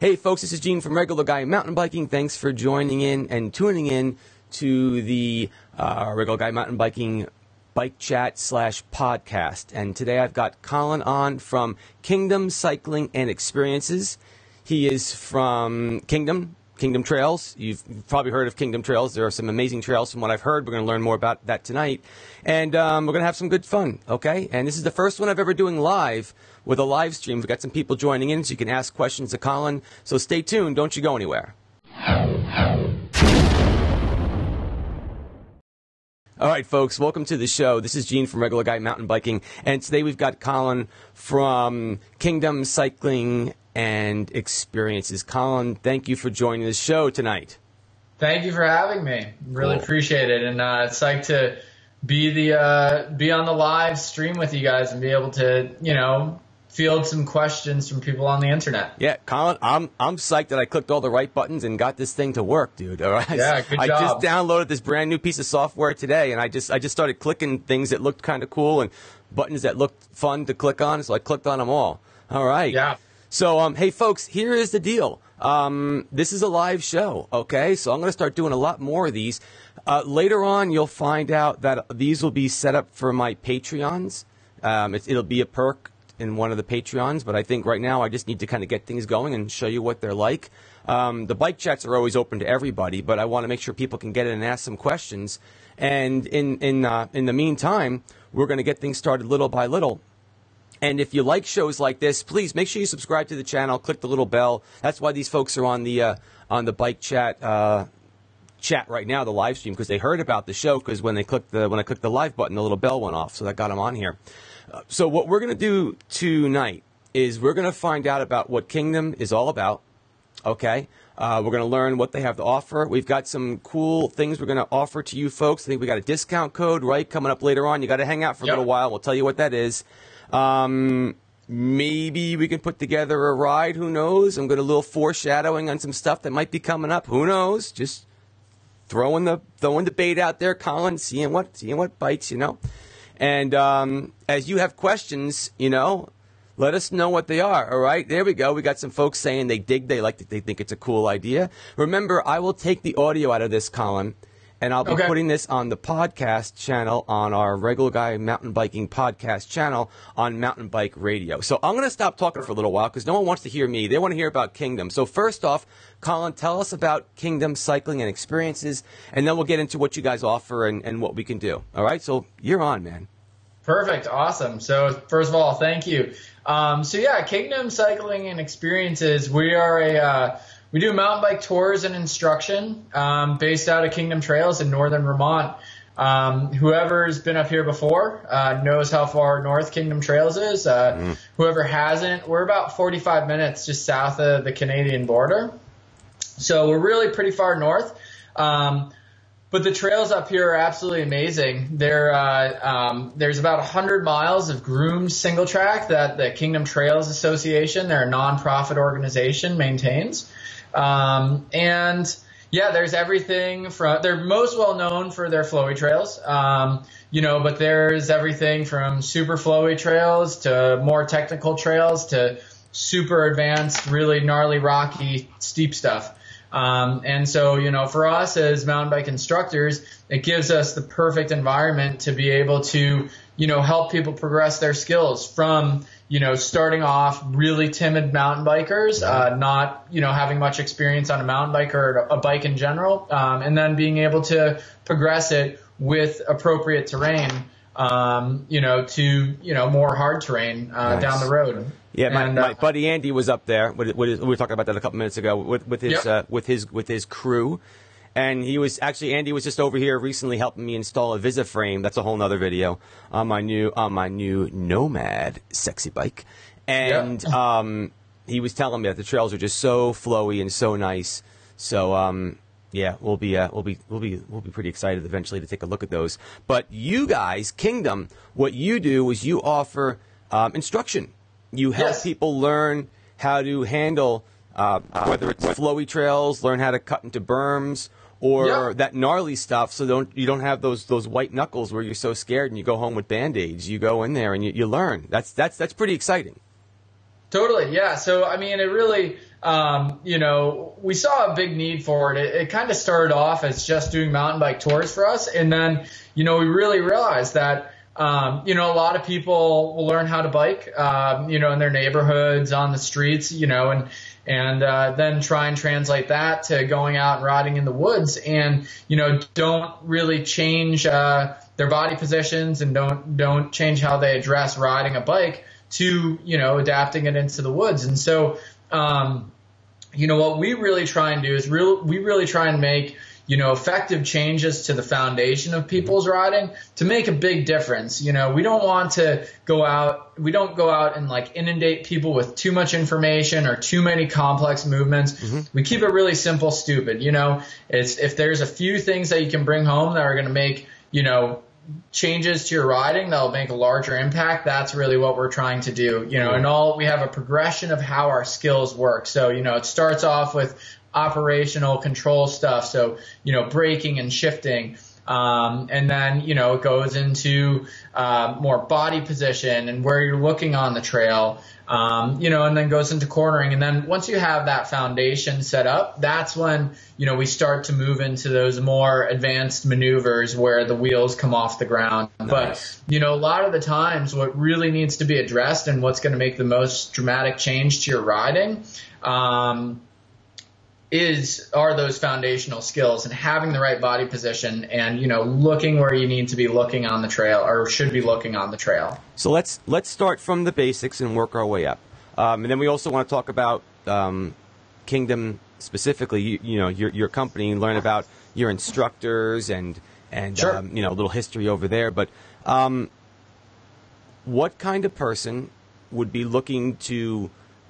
Hey folks, this is Gene from Regular Guy Mountain Biking. Thanks for joining in and tuning in to the Regular Guy Mountain Biking Bike Chat / podcast. And today I've got Collin on from Kingdom Cycling and Experiences. He is from Kingdom Trails. You've probably heard of Kingdom Trails. There are some amazing trails from what I've heard. We're going to learn more about that tonight. And we're going to have some good fun, okay? And this is the first one I've ever doing live with a live stream. We've got some people joining in, so you can ask questions to Collin. So stay tuned. Don't you go anywhere. All right, folks, welcome to the show. This is Gene from Regular Guy Mountain Biking, and today we've got Collin from Kingdom Cycling and Experiences. Collin, thank you for joining the show tonight. Thank you for having me. Really appreciate it, and it's psyched to be on the live stream with you guys and be able to, field some questions from people on the internet. Yeah, Collin, I'm psyched that I clicked all the right buttons and got this thing to work, dude. All right. Yeah, good job. I just downloaded this brand new piece of software today, and I just started clicking things that looked kind of cool and buttons that looked fun to click on, so I clicked on them all. All right. Yeah. So, hey, folks, here is the deal. This is a live show, okay? So I'm going to start doing a lot more of these. Later on, you'll find out that these will be set up for my Patreons. It'll be a perk in one of the Patreons, but I think right now I just need to kind of get things going and show you what they're like. The bike chats are always open to everybody, but I want to make sure people can get in and ask some questions. And in the meantime, we're going to get things started little by little. And if you like shows like this, please make sure you subscribe to the channel, click the little bell. That's why these folks are on the bike chat right now, the live stream, because they heard about the show. Because when I clicked the live button, the little bell went off, so that got them on here. So what we're going to do tonight is we're going to find out about what Kingdom is all about. Okay, we're going to learn what they have to offer. We've got some cool things we're going to offer to you folks. I think we got a discount code coming up later on. You got to hang out for a little while. We'll tell you what that is. Maybe we can put together a ride. Who knows? I'm going to do a little foreshadowing on some stuff that might be coming up. Who knows? Just throwing the bait out there, Collin, seeing what bites, And as you have questions, let us know what they are. All right, there we go. We got some folks saying they like it, they think it's a cool idea. Remember, I will take the audio out of this, Collin, and I'll be putting this on the podcast channel, on our Regular Guy Mountain Biking podcast channel on Mountain Bike Radio. So I'm going to stop talking for a little while because no one wants to hear me. They want to hear about Kingdom. So first off, Collin, tell us about Kingdom Cycling and Experiences, and then we'll get into what you guys offer and what we can do. All right? So you're on, man. Perfect. Awesome. So first of all, thank you. Kingdom Cycling and Experiences, we do mountain bike tours and instruction based out of Kingdom Trails in northern Vermont. Whoever's been up here before knows how far north Kingdom Trails is. Whoever hasn't, we're about 45 minutes just south of the Canadian border. So we're really pretty far north. But the trails up here are absolutely amazing. There's about 100 miles of groomed single track that the Kingdom Trails Association, they're a nonprofit organization, maintains. There's everything from, they're most well known for their flowy trails, but there's everything from super flowy trails to more technical trails to super advanced, really gnarly, rocky, steep stuff. For us as mountain bike instructors, it gives us the perfect environment to be able to, help people progress their skills from, starting off really timid mountain bikers, not, having much experience on a mountain bike or a bike in general, and then being able to progress it with appropriate terrain, to, more hard terrain, down the road. Yeah, my buddy Andy was up there. We were talking about that a couple minutes ago with his crew, and Andy was just over here recently helping me install a VisiFrame. That's a whole nother video on my new Nomad sexy bike, and he was telling me that the trails are just so flowy and so nice. So we'll be pretty excited eventually to take a look at those. But you guys, Kingdom, what you do is you offer instruction. You help people learn how to handle, whether it's flowy trails, learn how to cut into berms, or that gnarly stuff, so you don't have those white knuckles where you're so scared and you go home with Band-Aids. You go in there and you learn. That's pretty exciting. Totally, yeah. So, I mean, it really, we saw a big need for it. It kind of started off as just doing mountain bike tours for us. And then, we really realized that, a lot of people will learn how to bike, in their neighborhoods, on the streets, and then try and translate that to going out and riding in the woods and, don't really change their body positions and don't change how they address riding a bike to, adapting it into the woods. And so, what we really try and do is we really try and make, effective changes to the foundation of people's riding to make a big difference. We don't want to go out and like inundate people with too much information or too many complex movements. Mm-hmm. We keep it really simple, stupid. If there's a few things that you can bring home that are going to make, changes to your riding that'll make a larger impact, that's really what we're trying to do. And we have a progression of how our skills work. So, it starts off with operational control stuff. So, braking and shifting. And then, it goes into more body position and where you're looking on the trail, and then goes into cornering. And then once you have that foundation set up, that's when, we start to move into those more advanced maneuvers where the wheels come off the ground. Nice. But, a lot of the times what really needs to be addressed and what's going to make the most dramatic change to your riding, are those foundational skills and having the right body position and, looking where you need to be looking on the trail or should be looking on the trail. So let's start from the basics and work our way up. And then we also want to talk about Kingdom specifically, your company, and learn about your instructors and sure. A little history over there. But what kind of person would be looking to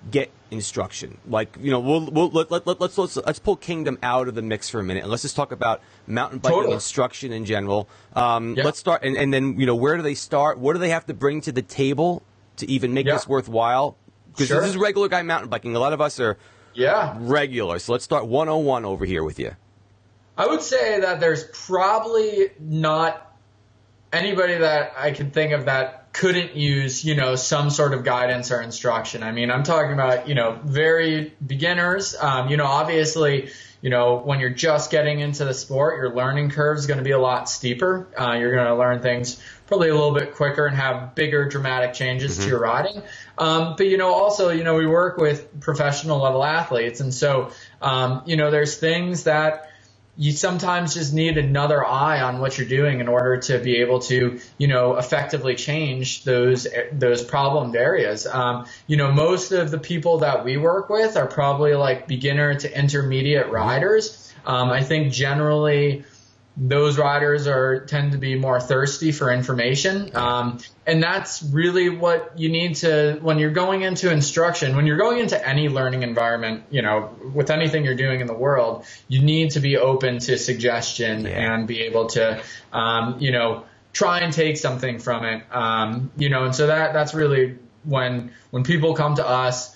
get instruction? Like, let's pull Kingdom out of the mix for a minute and let's just talk about mountain biking instruction in general. Let's start, and then, where do they start? What do they have to bring to the table to even make this worthwhile? Because this is regular guy mountain biking. A lot of us are regular. So let's start 101 over here with you. I would say that there's probably not anybody that I can think of that couldn't use, some sort of guidance or instruction. I mean, I'm talking about, very beginners. Obviously, when you're just getting into the sport, your learning curve is going to be a lot steeper. You're going to learn things probably a little bit quicker and have bigger dramatic changes to your riding. But, also, we work with professional level athletes. And so, there's things that you sometimes just need another eye on what you're doing in order to be able to, effectively change those problemed areas. Most of the people that we work with are probably like beginner to intermediate riders. I think generally those riders tend to be more thirsty for information. And that's really what you need to, when you're going into instruction, when you're going into any learning environment, with anything you're doing in the world, you need to be open to suggestion and be able to, try and take something from it. And so that's really when people come to us,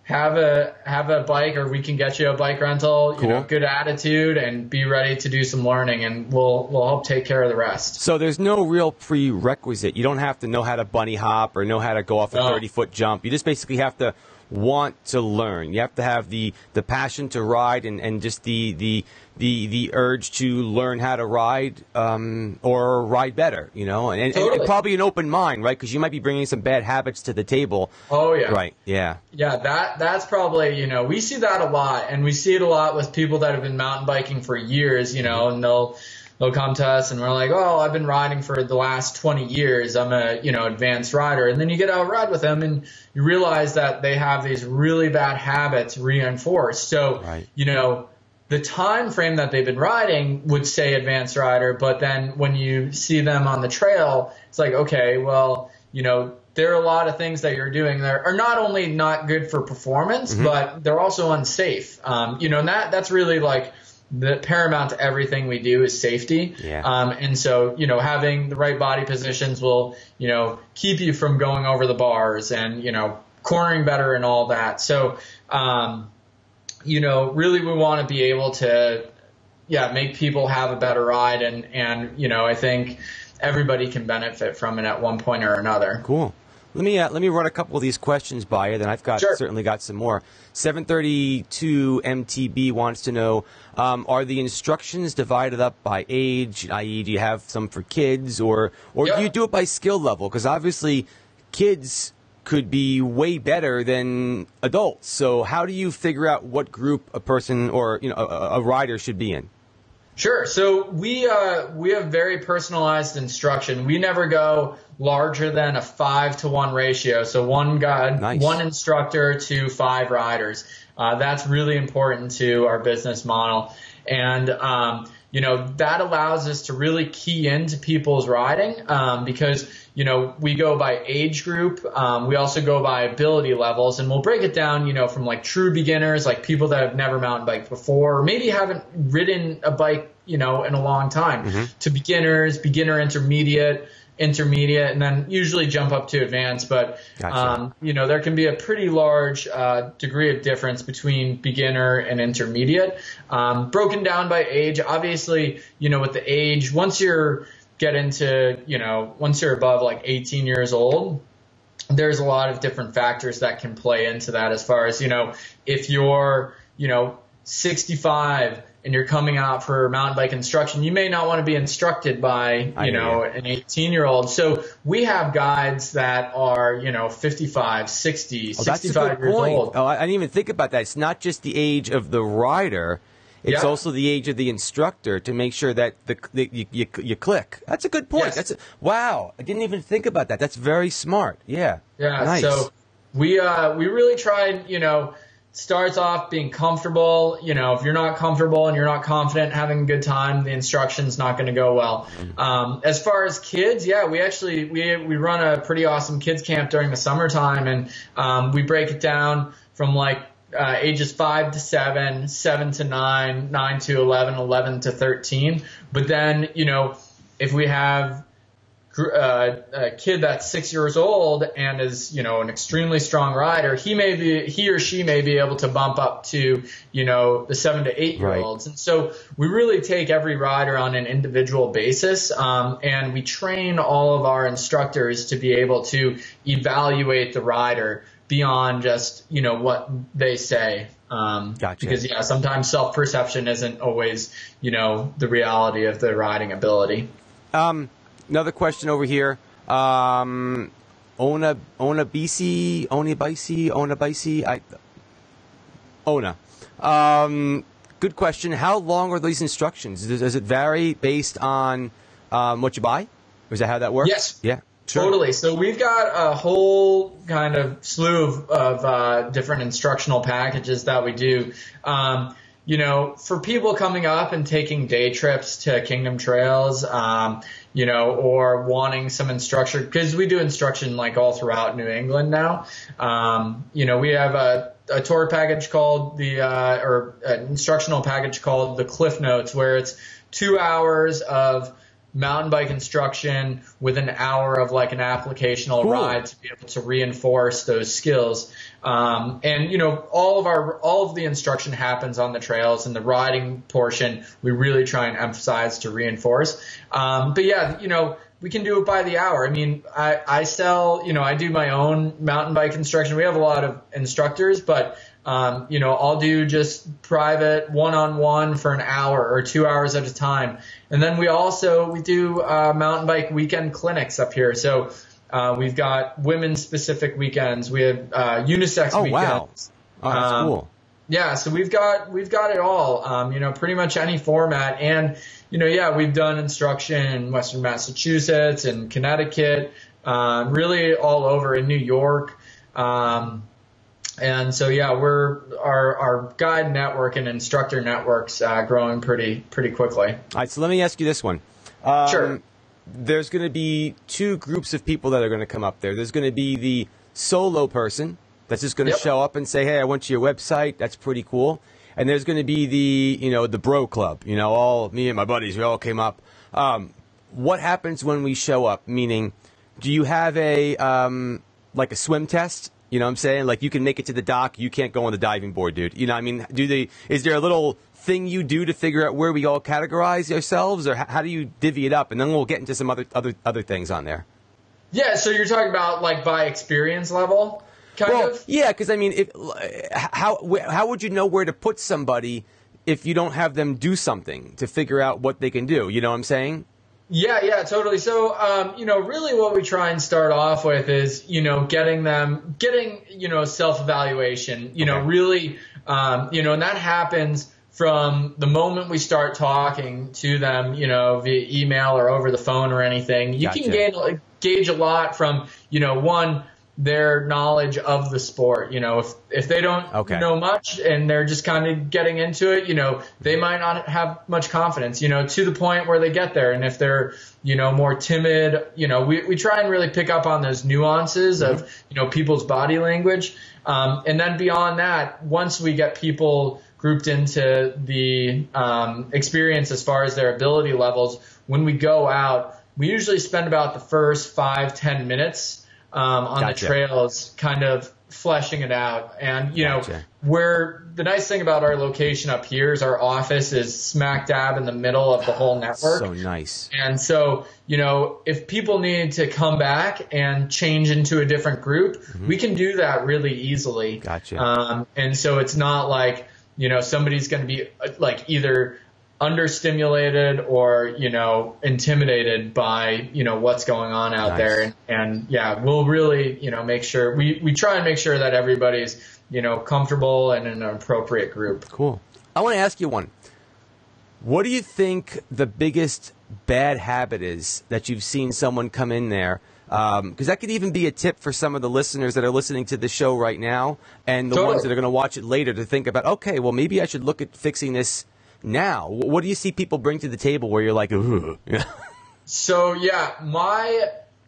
have a bike, or we can get you a bike rental, good attitude, and be ready to do some learning, and we'll help take care of the rest. So there's no real prerequisite. You don't have to know how to bunny hop or know how to go off a 30-foot jump. You just basically have to want to learn. You have to have the passion to ride and just the urge to learn how to ride or ride better, and probably an open mind, right? Because you might be bringing some bad habits to the table. Oh, yeah. Right, yeah. Yeah, that's probably, we see that a lot, and we see it a lot with people that have been mountain biking for years, and they'll come to us and we're like, oh, I've been riding for the last 20 years. I'm a, advanced rider. And then you get out ride with them and you realize that they have these really bad habits reinforced. So, the time frame that they've been riding would say advanced rider, but then when you see them on the trail, it's like, okay, well, there are a lot of things that you're doing that are not only not good for performance, but they're also unsafe. And that's really like the paramount to everything we do is safety. Yeah. And so, having the right body positions will, keep you from going over the bars and, cornering better and all that. So, really we want to be able to, make people have a better ride. And I think everybody can benefit from it at one point or another. Cool. Let me run a couple of these questions by you. Then I've got certainly got some more. 732 MTB wants to know: are the instructions divided up by age? I.e., do you have some for kids, or do you do it by skill level? Because obviously, kids could be way better than adults. So how do you figure out what group a person or a rider should be in? Sure. So we have very personalized instruction. We never go larger than a 5-to-1 ratio. So one guide, one instructor to 5 riders. That's really important to our business model. And, that allows us to really key into people's riding, because, we go by age group. We also go by ability levels, and we'll break it down, from like true beginners, like people that have never mountain biked before, or maybe haven't ridden a bike, in a long time, to beginners, beginner, intermediate, and then usually jump up to advanced. But, there can be a pretty large degree of difference between beginner and intermediate, broken down by age. Obviously, with the age, once you're above like 18 years old, there's a lot of different factors that can play into that as far as, if you're, 65 and you're coming out for mountain bike instruction, you may not want to be instructed by, an 18-year-old. So we have guides that are, 55, 60, 65 years old. Oh, I didn't even think about that. It's not just the age of the rider. It's also the age of the instructor to make sure that you click. That's a good point. Yes. Wow. I didn't even think about that. That's very smart. Yeah. Yeah. Nice. So we really tried, starts off being comfortable. If you're not comfortable and you're not confident having a good time, the instruction's not going to go well. As far as kids, we run a pretty awesome kids camp during the summertime, and we break it down from like ages 5 to 7, 7 to 9, 9 to 11, 11 to 13. But then, if we have a kid that's 6 years old and is, an extremely strong rider, he or she may be able to bump up to, the 7 to 8 year olds. Right. And so we really take every rider on an individual basis, and we train all of our instructors to be able to evaluate the rider beyond just, what they say. Gotcha. Because sometimes self-perception isn't always, the reality of the riding ability. Another question over here. Ona BC. Good question. How long are these instructions? Does it vary based on what you buy? Is that how that works? Yes. Yeah. Sure. Totally. So we've got a whole kind of slew of different instructional packages that we do. For people coming up and taking day trips to Kingdom Trails, or wanting some instruction, because we do instruction like all throughout New England now. We have a tour package called an instructional package called the Cliff Notes, where it's 2 hours of mountain bike instruction with an hour of like an applicational ride to be able to reinforce those skills. All of the instruction happens on the trails, and the riding portion we really try and emphasize to reinforce. We can do it by the hour. I mean, I do my own mountain bike instruction. We have a lot of instructors, but I'll do just private one-on-one for an hour or 2 hours at a time. And then we do mountain bike weekend clinics up here. So we've got women-specific weekends. We have unisex weekends. Wow. Oh, that's cool. Yeah, so we've got it all. Pretty much any format. And we've done instruction in Western Massachusetts and Connecticut, really all over in New York. And so, our guide network and instructor network's growing pretty quickly. All right, so let me ask you this one. Sure. There's going to be 2 groups of people that are going to come up there. There's going to be the solo person that's just going to show up and say, hey, I went to your website. That's pretty cool. And there's going to be the bro club. All me and my buddies, we all came up. What happens when we show up? Meaning, do you have a swim test? You know what I'm saying? Like, you can make it to the dock, you can't go on the diving board, dude. Is there a little thing you do to figure out where we all categorize ourselves, or how do you divvy it up? And then we'll get into some other things on there. Yeah, so you're talking about like by experience level, kind of? Yeah, because I mean, how would you know where to put somebody if you don't have them do something to figure out what they can do? You know what I'm saying? Yeah, totally. So, really what we try and start off with is, getting, self-evaluation, really, and that happens from the moment we start talking to them, via email or over the phone or anything. You Gotcha. can gauge a lot from, one, their knowledge of the sport. If they don't know much and they're just kind of getting into it, they might not have much confidence, to the point where they get there. And if they're, more timid, we try and really pick up on those nuances of, people's body language. And then beyond that, once we get people grouped into the experience as far as their ability levels, when we go out, we usually spend about the first 5-10 minutes on the trails, kind of fleshing it out. And, where the nice thing about our location up here is our office is smack dab in the middle of the whole network. So nice. And so, if people need to come back and change into a different group, we can do that really easily. Gotcha. And so it's not like, somebody's going to be like either understimulated or, intimidated by, what's going on out there. And yeah, we'll really, make sure we try and make sure that everybody's, comfortable and in an appropriate group. Cool. I want to ask you one. What do you think the biggest bad habit is that you've seen someone come in there? Because that could even be a tip for some of the listeners that are listening to the show right now and the ones that are going to watch it later to think about, okay, well, maybe I should look at fixing this now. What do you see people bring to the table where you're like, ooh? So,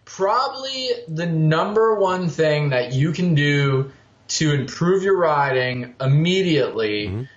probably the number one thing that you can do to improve your riding immediately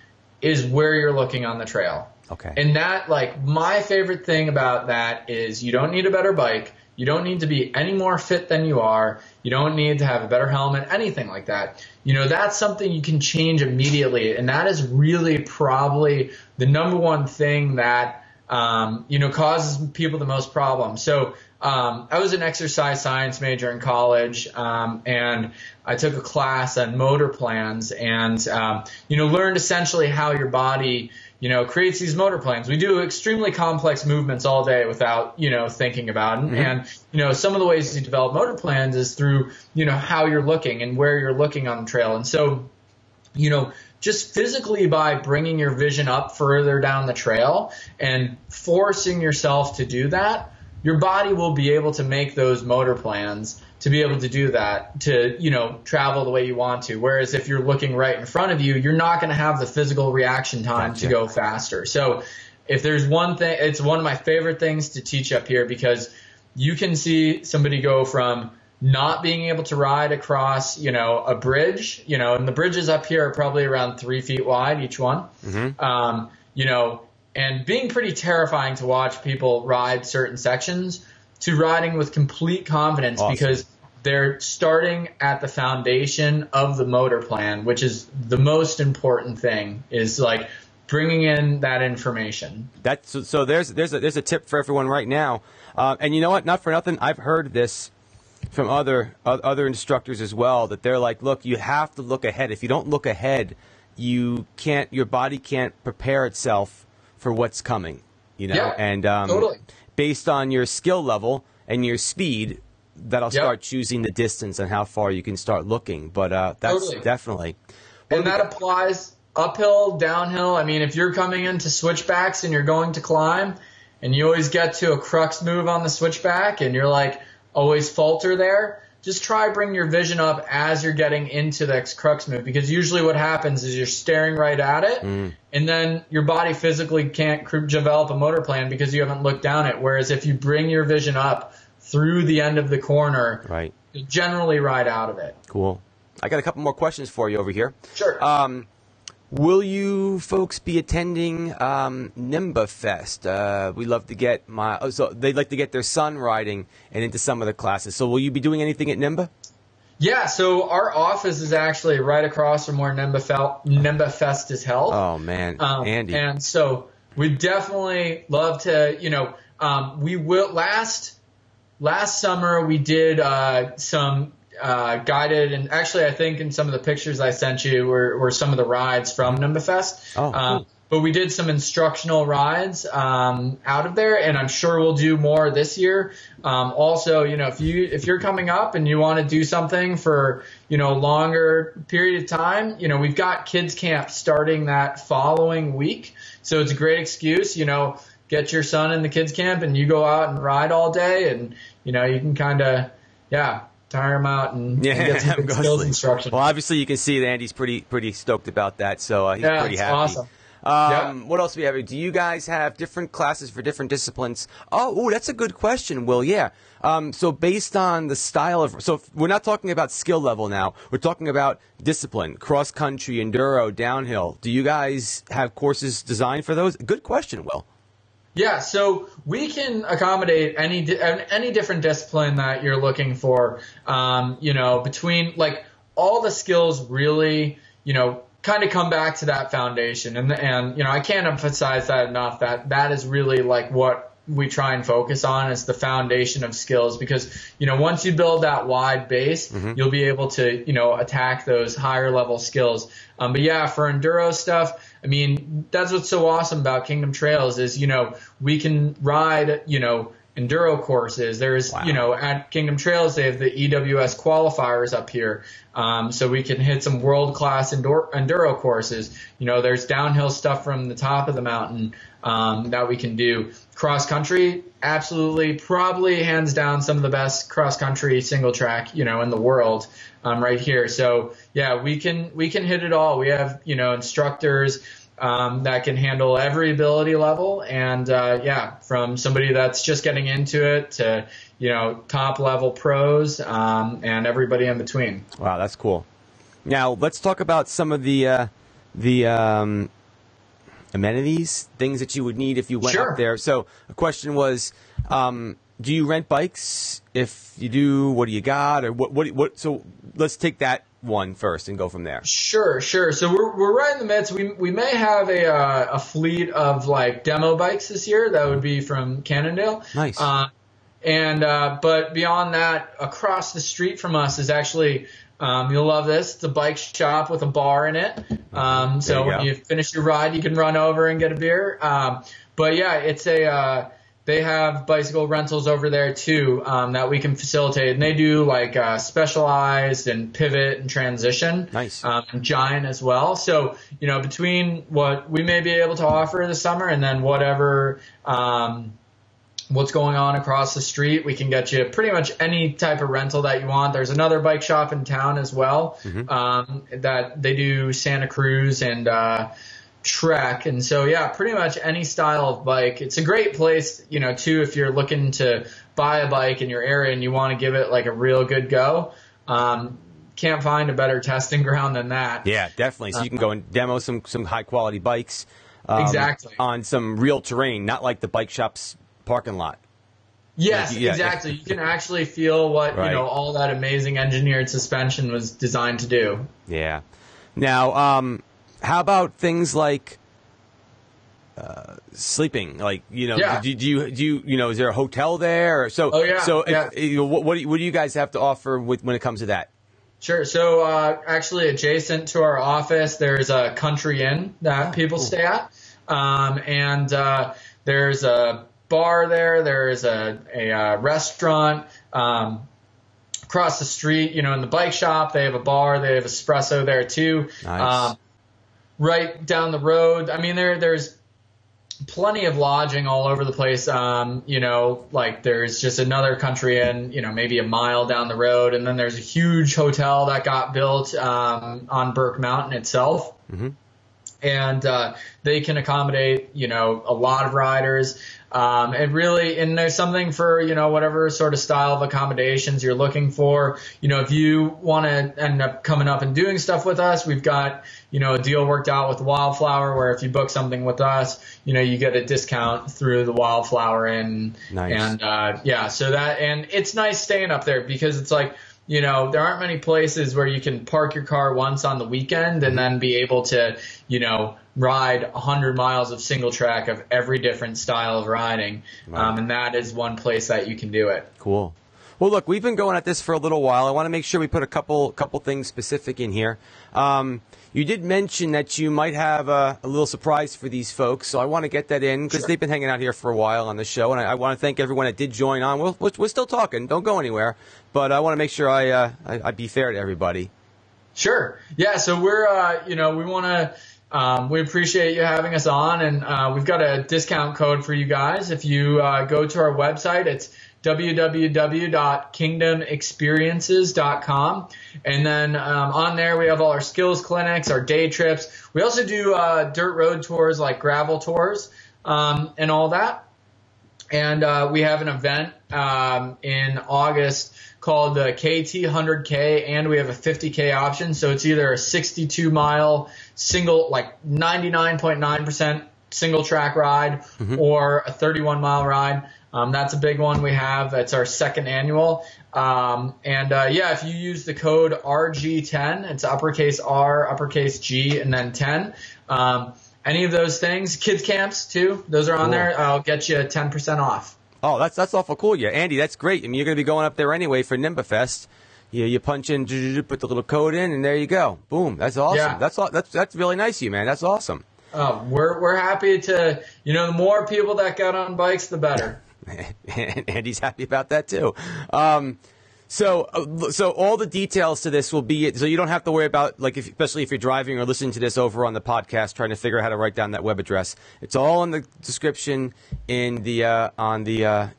is where you're looking on the trail. Okay. And that, my favorite thing about that is you don't need a better bike. You don't need to be any more fit than you are. You don't need to have a better helmet, anything like that. That's something you can change immediately. And that is really probably the number one thing that, causes people the most problems. So I was an exercise science major in college, and I took a class on motor plans and, learned essentially how your body creates these motor plans. We do extremely complex movements all day without, thinking about it. And, some of the ways you develop motor plans is through, how you're looking and where you're looking on the trail. And so, just physically by bringing your vision up further down the trail and forcing yourself to do that, your body will be able to make those motor plans to be able to do that, to, travel the way you want to. Whereas if you're looking right in front of you, you're not going to have the physical reaction time to go faster. So if there's one thing, it's one of my favorite things to teach up here, because you can see somebody go from not being able to ride across, a bridge, and the bridges up here are probably around 3 feet wide, each one, and being pretty terrifying to watch people ride certain sections, to riding with complete confidence because they're starting at the foundation of the motor plan, which is the most important thing, is like bringing in that information. So there's a tip for everyone right now. And you know what? Not for nothing, I've heard this from other instructors as well, that they're like, look, you have to look ahead. If you don't look ahead, your body can't prepare itself for what's coming, and totally. Based on your skill level and your speed, that'll start choosing the distance and how far you can start looking. But that's definitely. And that applies uphill, downhill. I mean, if you're coming into switchbacks and you're going to climb and you always get to a crux move on the switchback and you're like always falter there, just try bring your vision up as you're getting into the crux move, because usually what happens is you're staring right at it and then your body physically can't develop a motor plan because you haven't looked down it. Whereas if you bring your vision up through the end of the corner, you generally ride out of it. Cool. I got a couple more questions for you over here. Sure. Will you folks be attending NIMBA Fest? We love to get so they'd like to get their son riding and into some of the classes. So will you be doing anything at NIMBA? Yeah, so our office is actually right across from where NIMBA Fest is held. Oh, man. Andy. And so we definitely love to, we will last last summer we did some guided, and actually I think in some of the pictures I sent you were some of the rides from NIMBAfest. Oh, cool. But we did some instructional rides out of there, and I'm sure we'll do more this year. Also, if you're coming up and you want to do something for a longer period of time, we've got kids camp starting that following week, so it's a great excuse. Get your son in the kids camp and you go out and ride all day, and you can kind of tire him out and get some good skills instruction. Well, obviously you can see that Andy's pretty stoked about that, so he's pretty happy. Awesome. What else do we have? Do you guys have different classes for different disciplines? Oh, that's a good question, Will. Yeah. So based on the style so we're not talking about skill level now. We're talking about discipline, cross country, enduro, downhill. Do you guys have courses designed for those? Good question, Will. Yeah, so we can accommodate any different discipline that you're looking for. Between all the skills really, kind of come back to that foundation, and I can't emphasize that enough. That is really what we try and focus on is the foundation of skills, because once you build that wide base, you'll be able to attack those higher level skills. But yeah, for enduro stuff, I mean, that's what's so awesome about Kingdom Trails is we can ride enduro courses. There's at Kingdom Trails they have the EWS qualifiers up here, so we can hit some world class enduro courses. There's downhill stuff from the top of the mountain that we can do. Cross country, absolutely, probably hands down some of the best cross country single track in the world right here. So yeah, we can hit it all. We have instructors that can handle every ability level, and from somebody that's just getting into it to top level pros and everybody in between. Wow, that's cool. Now let's talk about some of the amenities, things that you would need if you went up there. So the question was, do you rent bikes? If you do, what do you got? Or what? So let's take that one first and go from there. Sure. So we're right in the midst. We may have a fleet of demo bikes this year. That would be from Cannondale. Nice. But beyond that, across the street from us is actually, you'll love this. It's a bike shop with a bar in it. So when you finish your ride, you can run over and get a beer. But yeah, it's they have bicycle rentals over there too, that we can facilitate. And they do specialized and pivot and transition. Nice. And giant as well. So, between what we may be able to offer this summer and then whatever, what's going on across the street, we can get you pretty much any type of rental that you want. There's another bike shop in town as well, that they do Santa Cruz and Trek. And so, yeah, pretty much any style of bike. It's a great place, too, if you're looking to buy a bike in your area and you want to give it a real good go. Can't find a better testing ground than that. Yeah, definitely. So you can go and demo some high quality bikes. Exactly. On some real terrain, not like the bike shop's parking lot. Yes, exactly. You can actually feel what, all that amazing engineered suspension was designed to do. Yeah. Now, how about things like sleeping? Do you is there a hotel there? So, what do you guys have to offer when it comes to that? Sure. So, actually adjacent to our office, there's a country inn that people stay at. And there's a bar there. There's a restaurant. Across the street, in the bike shop, they have a bar. They have espresso there too. Nice. Right down the road, I mean, there's plenty of lodging all over the place. There's just another country inn, maybe a mile down the road, and then there's a huge hotel that got built on Burke Mountain itself. And they can accommodate, a lot of riders. And there's something for, whatever sort of style of accommodations you're looking for. If you want to end up coming up and doing stuff with us, we've got, a deal worked out with Wildflower where if you book something with us, you get a discount through the Wildflower Inn. Nice. And, and it's nice staying up there because it's there aren't many places where you can park your car once on the weekend and then be able to, ride 100 miles of single track of every different style of riding. Right. And that is one place that you can do it. Cool. Well, look, we've been going at this for a little while. I want to make sure we put a couple things specific in here. You did mention that you might have a little surprise for these folks, so I want to get that in because they've been hanging out here for a while on the show, and I want to thank everyone that did join on. We're still talking. Don't go anywhere, but I want to make sure I be fair to everybody. Sure. Yeah. So we're we want to. We appreciate you having us on, and we've got a discount code for you guys. If you go to our website, it's www.kingdomexperiences.com. And then on there, we have all our skills clinics, our day trips. We also do dirt road tours like gravel tours and all that. And we have an event in August called the KT 100K, and we have a 50K option. So it's either a 62-mile single, like 99.9% single track ride, or a 31-mile ride. That's a big one we have. That's our second annual. If you use the code RG10, it's uppercase R, uppercase G, and then 10. Any of those things, kids camps too, those are on there. I'll get you 10% off. Oh, that's awful cool. Yeah, Andy, that's great. I mean, you're going to be going up there anyway for Nimba Fest. You punch in, put the little code in, and there you go. Boom. That's awesome. Yeah. That's really nice of you, man. That's awesome. We're happy to, the more people that get on bikes, the better. Andy's happy about that too. So all the details to this will be, so you don't have to worry about, especially if you're driving or listening to this over on the podcast, trying to figure out how to write down that web address. It's all in the description on the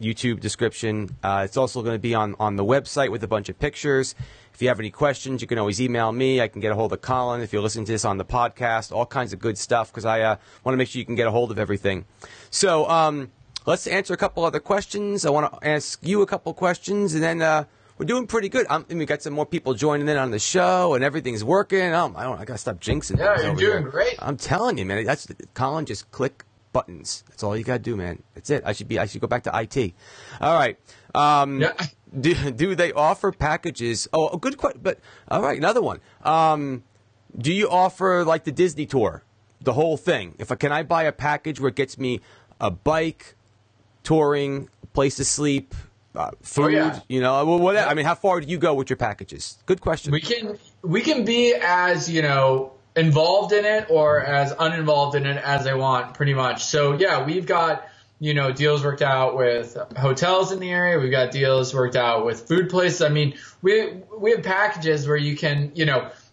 YouTube description. It's also going to be on the website with a bunch of pictures. If you have any questions, you can always email me. I can get a hold of Collin if you're listening to this on the podcast. All kinds of good stuff because I want to make sure you can get a hold of everything. So let's answer a couple other questions. I want to ask you a couple questions, and then we're doing pretty good. We got some more people joining in on the show, and everything's working. I got to stop jinxing. Yeah, you're doing great. I'm telling you, man. That's Collin. Just click buttons. That's all you got to do, man. That's it. I should go back to IT. All right. Yeah. Do they offer packages? Oh, good question. But all right, another one. Do you offer like the Disney tour, the whole thing? Can I buy a package where it gets me a bike, touring, place to sleep, food? Whatever. I mean, how far do you go with your packages? Good question. We can be as involved in it or as uninvolved in it as they want, pretty much. So yeah, we've got deals worked out with hotels in the area. We've got deals worked out with food places. I mean, we have packages where you can,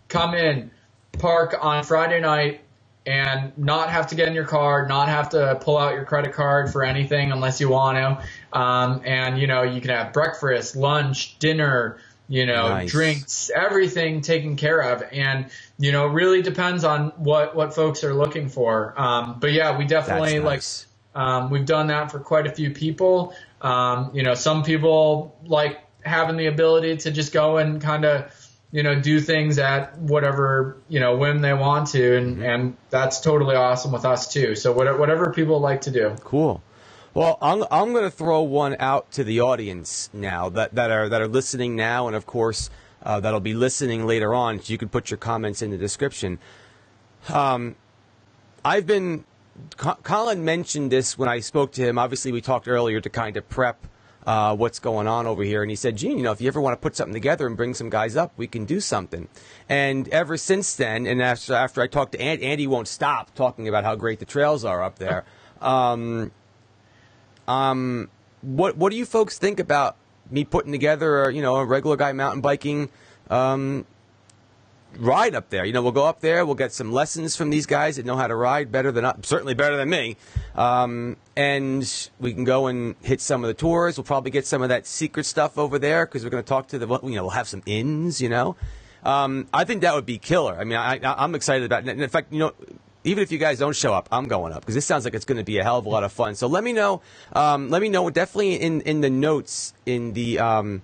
come in, park on Friday night and not have to get in your car, not have to pull out your credit card for anything unless you want to. And, you can have breakfast, lunch, dinner, nice. Drinks, everything taken care of. And, really depends on what folks are looking for. But yeah, we definitely nice. We've done that for quite a few people. Some people like having the ability to just go and kind of, do things at whatever, whim they want to. And that's totally awesome with us too. So whatever people like to do. Cool. Well, I'm going to throw one out to the audience now that are listening now. And of course, that'll be listening later on. So you can put your comments in the description. Collin mentioned this when I spoke to him. Obviously, we talked earlier to kind of prep what's going on over here. And he said, Gene, if you ever want to put something together and bring some guys up, we can do something. And ever since then, and after I talked to Andy won't stop talking about how great the trails are up there. What do you folks think about me putting together a regular guy mountain biking ride up there? We'll go up there, we'll get some lessons from these guys that know how to ride certainly better than me, and we can go and hit some of the tours. We'll probably get some of that secret stuff over there because we're going to talk to we'll have some inns. I think that would be killer. I mean, I'm excited about it. And in fact, even if you guys don't show up, I'm going up because this sounds like it's going to be a hell of a lot of fun. So let me know. Definitely in the notes in the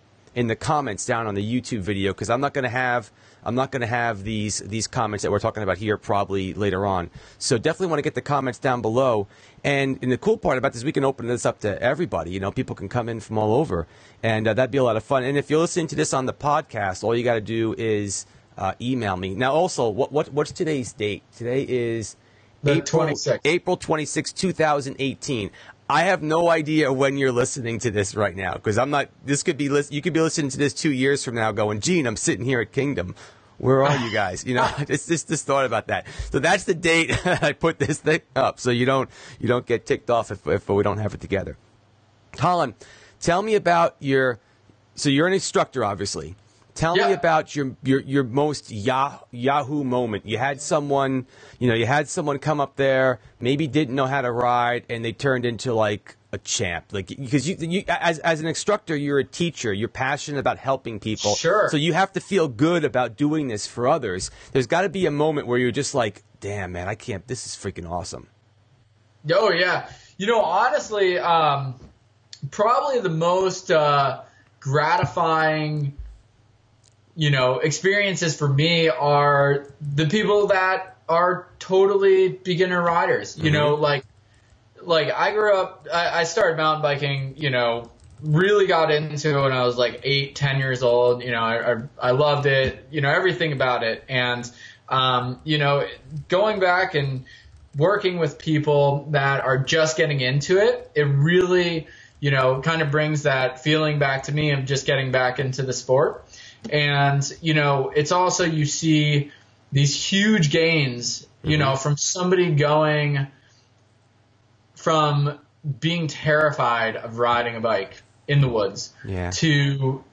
comments down on the YouTube video, because I'm not going to have I'm not going to have these comments that we're talking about here probably later on. So definitely want to get the comments down below. And the cool part about this, we can open this up to everybody. You know, people can come in from all over, and that'd be a lot of fun. And if you're listening to this on the podcast, all you got to do is email me. Now, also, what's today's date? Today is April 26, 2018. I have no idea when you're listening to this right now, because I'm not. This could be you could be listening to this 2 years from now, going, Gene, I'm sitting here at Kingdom. Where are you guys? You know, just thought about that. So that's the date I put this thing up, so you don't get ticked off if we don't have it together. Collin, tell me about so you're an instructor, obviously. Tell me about your most Yahoo moment. You had someone come up there, maybe didn't know how to ride, and they turned into like a champ. Like, because you as an instructor, you're a teacher. You're passionate about helping people. Sure. So you have to feel good about doing this for others. There's got to be a moment where you're just like, damn, man, I can't. This is freaking awesome. Oh yeah. You know, honestly, probably the most gratifying, you know, experiences for me are the people that are totally beginner riders. You know, like I grew up, I started mountain biking, you know, really got into it when I was like 8, 10 years old. You know, I loved it, you know, everything about it. And, you know, going back and working with people that are just getting into it, it really, you know, kind of brings that feeling back to me of just getting back into the sport. And, you know, it's also, you see these huge gains, you know, from somebody going from being terrified of riding a bike in the woods to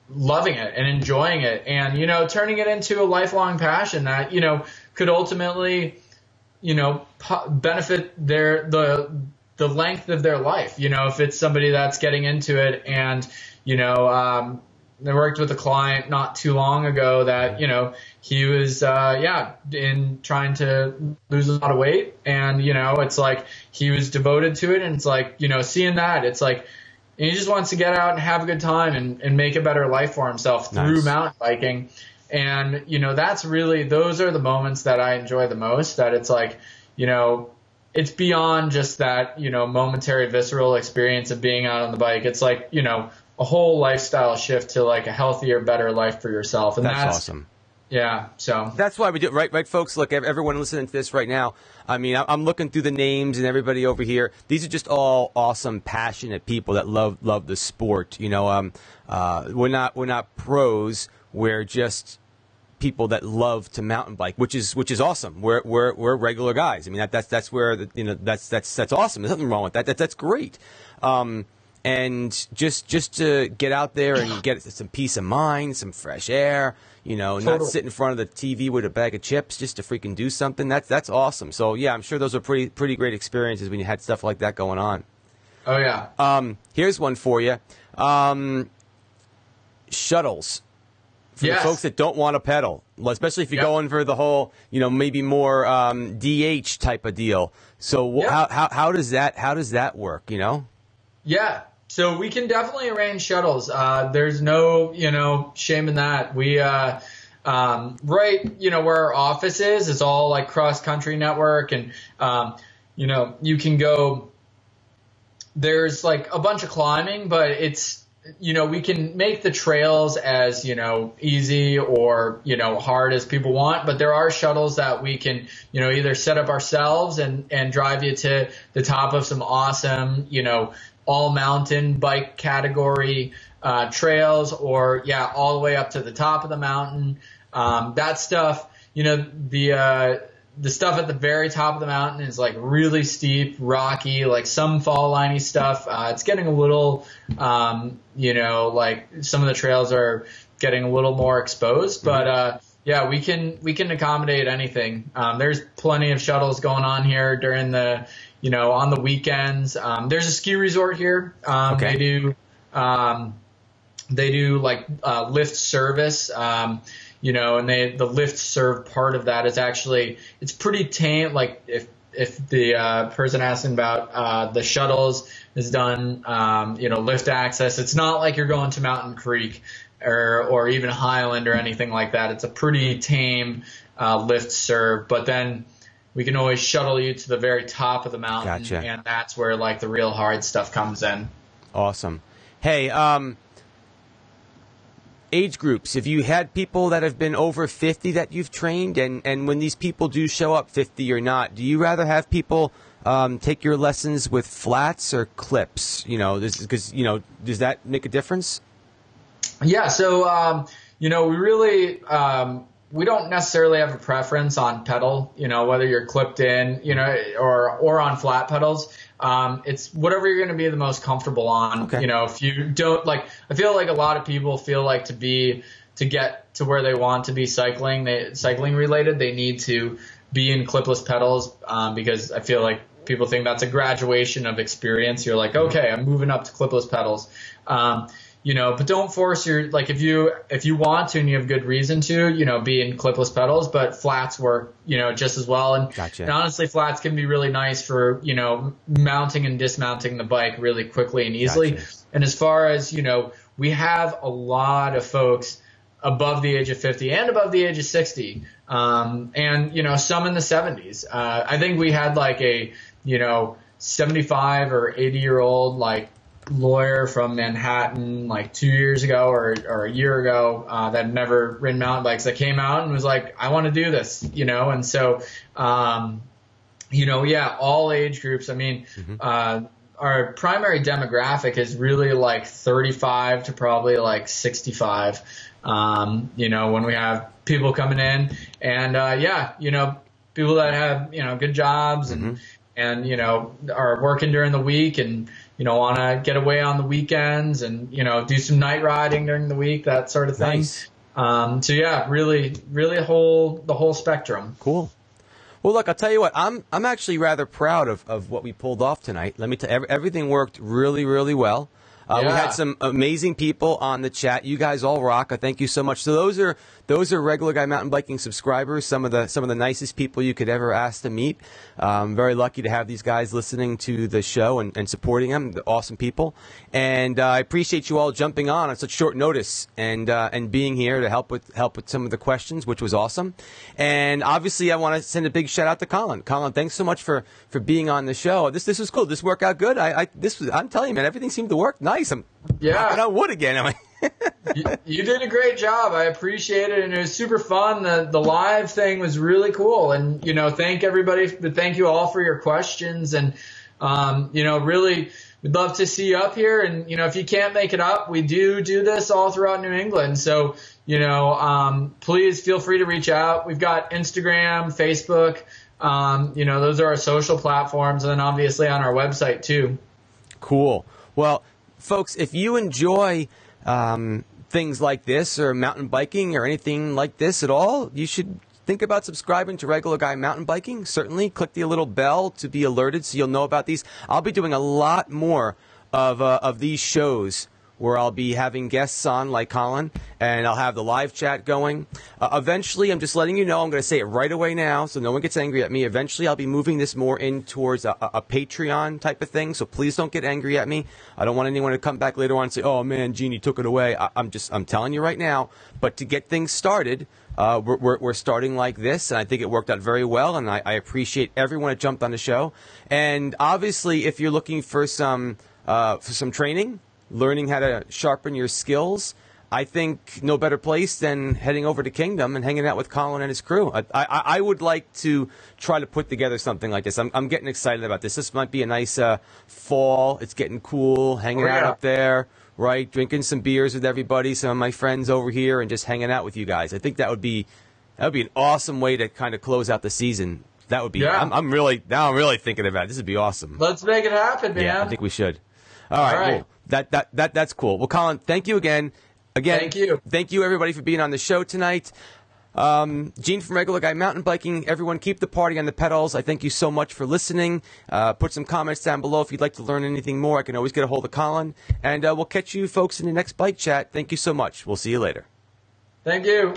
loving it and enjoying it and, you know, turning it into a lifelong passion that, you know, could ultimately, you know, benefit the length of their life. You know, if it's somebody that's getting into it and, you know, I worked with a client not too long ago that, you know, he was, in trying to lose a lot of weight. And, you know, it's like he was devoted to it. And it's like, you know, seeing that, it's like he just wants to get out and have a good time and make a better life for himself through mountain biking. And, you know, that's really, those are the moments that I enjoy the most, that it's like, you know, it's beyond just that, you know, momentary visceral experience of being out on the bike. It's like, you know, a whole lifestyle shift to like a healthier, better life for yourself. And that's awesome. Yeah, so that's why we do it, right, folks. Look, everyone listening to this right now. I mean, I'm looking through the names and everybody over here. These are just all awesome, passionate people that love the sport. You know, we're not pros. We're just people that love to mountain bike, which is awesome. We're regular guys. I mean, that's where that's awesome. There's nothing wrong with that. That's great. And just to get out there and get some peace of mind, some fresh air, you know, not sit in front of the TV with a bag of chips just to freaking do something. That's awesome. So yeah, I'm sure those are pretty great experiences when you had stuff like that going on. Oh yeah. Here's one for you. Shuttles. For the folks that don't want to pedal, especially if you're going for the whole, you know, maybe more DH type of deal. So how does that work? You know? Yeah. So we can definitely arrange shuttles. There's no, you know, shame in that. We, right, you know, where our office is, it's all like cross country network. And, you know, you can go, there's like a bunch of climbing, but it's, you know, we can make the trails as, you know, easy or, you know, hard as people want. But there are shuttles that we can, you know, either set up ourselves and drive you to the top of some awesome, you know, all mountain bike category trails, or all the way up to the top of the mountain. That stuff, you know, the stuff at the very top of the mountain is like really steep, rocky, like some fall liney stuff. It's getting a little, you know, like some of the trails are getting a little more exposed, but we can accommodate anything. There's plenty of shuttles going on here during the, you know, on the weekends. There's a ski resort here. They do like lift service. You know, and the lift serve part of that is actually, it's pretty tame. Like if the person asking about the shuttles is done, you know, lift access, it's not like you're going to Mountain Creek or even Highland or anything like that. It's a pretty tame lift serve, but then we can always shuttle you to the very top of the mountain. Gotcha. And that's where like the real hard stuff comes in. Awesome. Hey, age groups, if you had people that have been over 50 that you've trained, and when these people do show up, 50 or not, do you rather have people take your lessons with flats or clips? You know, this is because, you know, does that make a difference? Yeah, so you know, we really we don't necessarily have a preference on pedal, you know, whether you're clipped in, you know, or on flat pedals. It's whatever you're going to be the most comfortable on. Okay. You know, if you don't like, I feel like a lot of people feel like to get to where they want to be cycling related, they need to be in clipless pedals, because I feel like people think that's a graduation of experience. You're like, okay, I'm moving up to clipless pedals. You know, but don't force like, if you want to and you have good reason to, you know, be in clipless pedals, but flats work, you know, just as well. And, Gotcha. and honestly, flats can be really nice for, you know, mounting and dismounting the bike really quickly and easily. Gotcha. And as far as, you know, we have a lot of folks above the age of 50 and above the age of 60, and, you know, some in the 70s. I think we had like a, you know, 75 or 80-year-old, like, lawyer from Manhattan like 2 years ago or a year ago that had never ridden mountain bikes that came out and was like, I want to do this, you know. And so you know, yeah, all age groups. I mean, our primary demographic is really like 35 to probably like 65, you know, when we have people coming in. And yeah, you know, people that have, you know, good jobs and you know, are working during the week and, you know, want to get away on the weekends and, you know, do some night riding during the week, that sort of thing. Nice. So yeah, really the whole spectrum. Cool. Well, look, I'll tell you what, I'm actually rather proud of what we pulled off tonight. Let me tell you, everything worked really, really well. We had some amazing people on the chat. You guys all rock. I thank you so much. So those are Regular Guy Mountain Biking subscribers. Some of the nicest people you could ever ask to meet. Very lucky to have these guys listening to the show and supporting them. They're awesome people. And I appreciate you all jumping on such short notice and being here to help with some of the questions, which was awesome. And obviously, I want to send a big shout out to Collin. Collin, thanks so much for being on the show. This was cool. This worked out good. I'm telling you, man, everything seemed to work nice. I'm knocking on wood again. You did a great job. I appreciate it, and it was super fun. The live thing was really cool, and you know, thank you all for your questions, and you know, really, we'd love to see you up here. And you know, if you can't make it up, we do this all throughout New England. So you know, please feel free to reach out. We've got Instagram, Facebook. You know, those are our social platforms, and then obviously on our website too. Cool. Well, folks, if you enjoy things like this or mountain biking or anything like this at all, you should think about subscribing to Regular Guy Mountain Biking. Certainly click the little bell to be alerted so you'll know about these. I'll be doing a lot more of these shows where I'll be having guests on like Collin, and I'll have the live chat going. Eventually, I'm just letting you know, I'm going to say it right away now so no one gets angry at me. Eventually, I'll be moving this more in towards a Patreon type of thing, so please don't get angry at me. I don't want anyone to come back later on and say, oh, man, Gene took it away. I'm telling you right now. But to get things started, we're starting like this, and I think it worked out very well, and I appreciate everyone that jumped on the show. And obviously, if you're looking for some training, learning how to sharpen your skills, I think no better place than heading over to Kingdom and hanging out with Collin and his crew. I would like to try to put together something like this. I'm getting excited about this. This might be a nice fall. It's getting cool, hanging out up there, right? Drinking some beers with everybody, some of my friends over here, and just hanging out with you guys. I think that would be an awesome way to kind of close out the season. That would be. Yeah. I'm really thinking about it. This would be awesome. Let's make it happen, man. Yeah, I think we should. All right. Well, that's cool. Well, Collin, thank you again. Thank you. Thank you, everybody, for being on the show tonight. Gene from Regular Guy Mountain Biking. Everyone, keep the party on the pedals. I thank you so much for listening. Put some comments down below if you'd like to learn anything more. I can always get a hold of Collin. And we'll catch you folks in the next Bike Chat. Thank you so much. We'll see you later. Thank you.